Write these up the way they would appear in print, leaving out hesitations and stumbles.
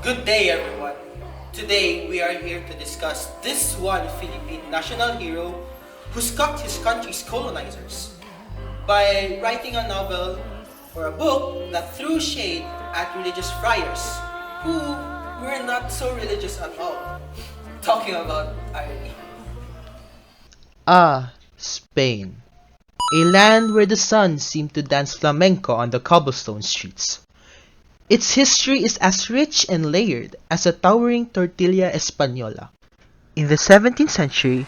Good day, everyone. Today, we are here to discuss this one Philippine national hero who scuffed his country's colonizers by writing a novel or a book that threw shade at religious friars who were not so religious at all. Talking about irony. Ah, Spain. A land where the sun seemed to dance flamenco on the cobblestone streets. Its history is as rich and layered as a towering tortilla española. In the 17th century,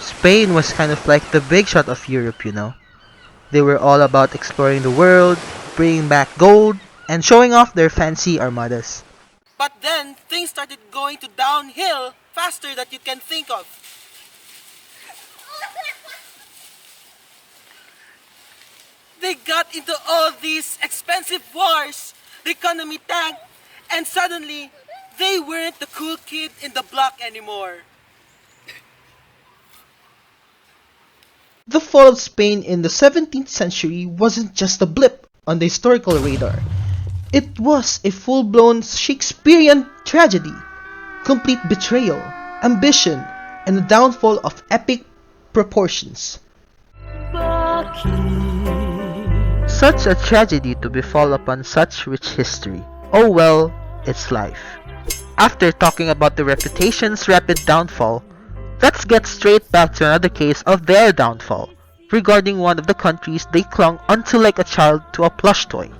Spain was kind of like the big shot of Europe, you know. They were all about exploring the world, bringing back gold, and showing off their fancy armadas. But then, things started going to downhill faster than you can think of. They got into all these expensive wars, the economy tanked, and suddenly, they weren't the cool kid in the block anymore. The fall of Spain in the 17th century wasn't just a blip on the historical radar. It was a full-blown Shakespearean tragedy, complete betrayal, ambition, and a downfall of epic proportions. Such a tragedy to befall upon such rich history. Oh well, it's life. After talking about the reputation's rapid downfall, let's get straight back to another case of their downfall, regarding one of the countries they clung onto like a child to a plush toy.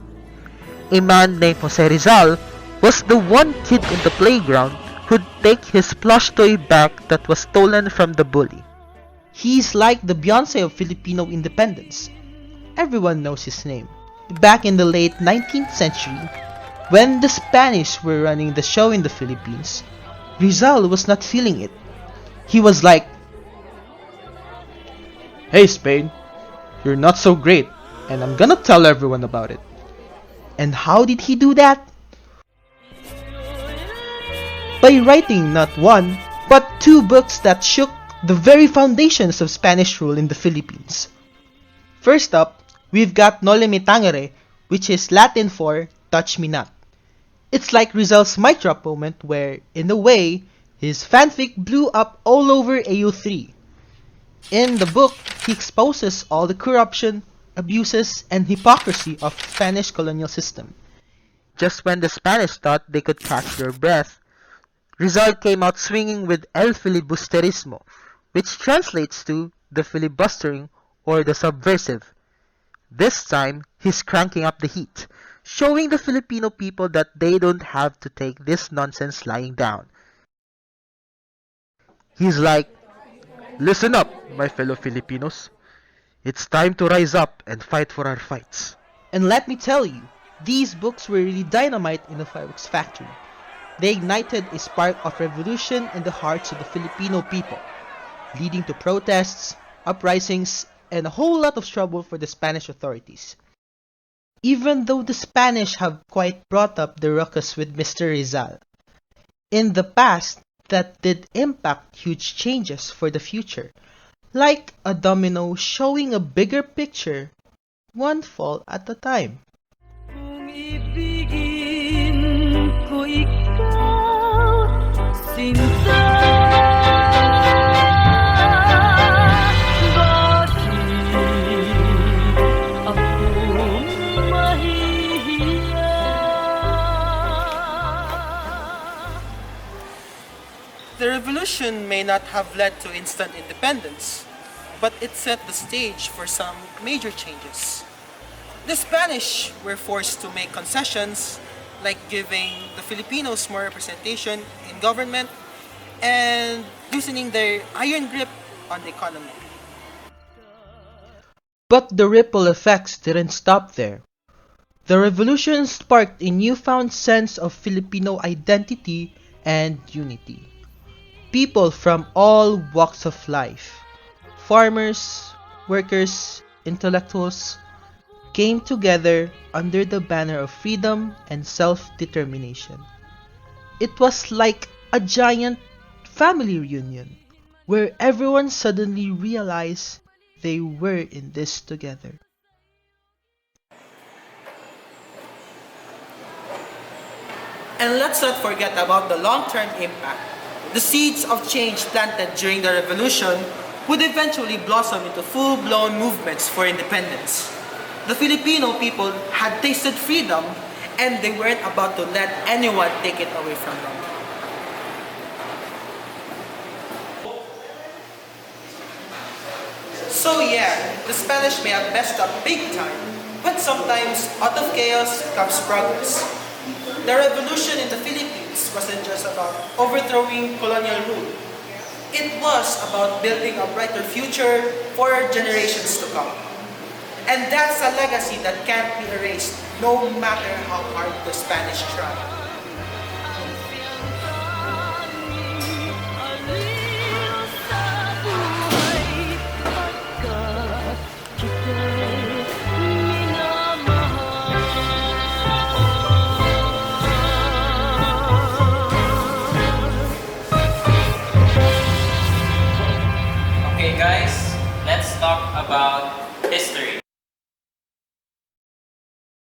A man named Jose Rizal was the one kid in the playground who'd take his plush toy back that was stolen from the bully. He's like the Beyonce of Filipino independence. Everyone knows his name. Back in the late 19th century, when the Spanish were running the show in the Philippines, Rizal was not feeling it. He was like, "Hey Spain, you're not so great, and I'm gonna tell everyone about it." And how did he do that? By writing not one, but two books that shook the very foundations of Spanish rule in the Philippines. First up, we've got Noli Me Tangere, which is Latin for Touch Me Not. It's like Rizal's mic drop moment where, in a way, his fanfic blew up all over AU3. In the book, he exposes all the corruption, abuses, and hypocrisy of the Spanish colonial system. Just when the Spanish thought they could catch their breath, Rizal came out swinging with El Filibusterismo, which translates to the filibustering or the subversive. This time, he's cranking up the heat, showing the Filipino people that they don't have to take this nonsense lying down. He's like, "Listen up, my fellow Filipinos. It's time to rise up and fight for our fights." And let me tell you, these books were really dynamite in the fireworks factory. They ignited a spark of revolution in the hearts of the Filipino people, leading to protests, uprisings, and a whole lot of trouble for the Spanish authorities. Even though the Spanish have quite brought up the ruckus with Mr. Rizal, in the past that did impact huge changes for the future, like a domino showing a bigger picture, one fall at a time. Kung ibigin ko ikaw, sinta, bakit ako mahihiya? The revolution may not have led to instant independence, but it set the stage for some major changes. The Spanish were forced to make concessions, like giving the Filipinos more representation in government and loosening their iron grip on the economy. But the ripple effects didn't stop there. The revolution sparked a newfound sense of Filipino identity and unity. People from all walks of life, farmers, workers, intellectuals, came together under the banner of freedom and self-determination. It was like a giant family reunion where everyone suddenly realized they were in this together. And let's not forget about the long-term impact. The seeds of change planted during the revolution would eventually blossom into full-blown movements for independence. The Filipino people had tasted freedom, and they weren't about to let anyone take it away from them. So yeah, the Spanish may have messed up big time, but sometimes out of chaos comes progress. The revolution in the Philippines wasn't just about overthrowing colonial rule. It was about building a brighter future for generations to come. And that's a legacy that can't be erased no matter how hard the Spanish try. aliw sa buhay pagkat kita'y minamahal. Okay, guys, let's talk about history.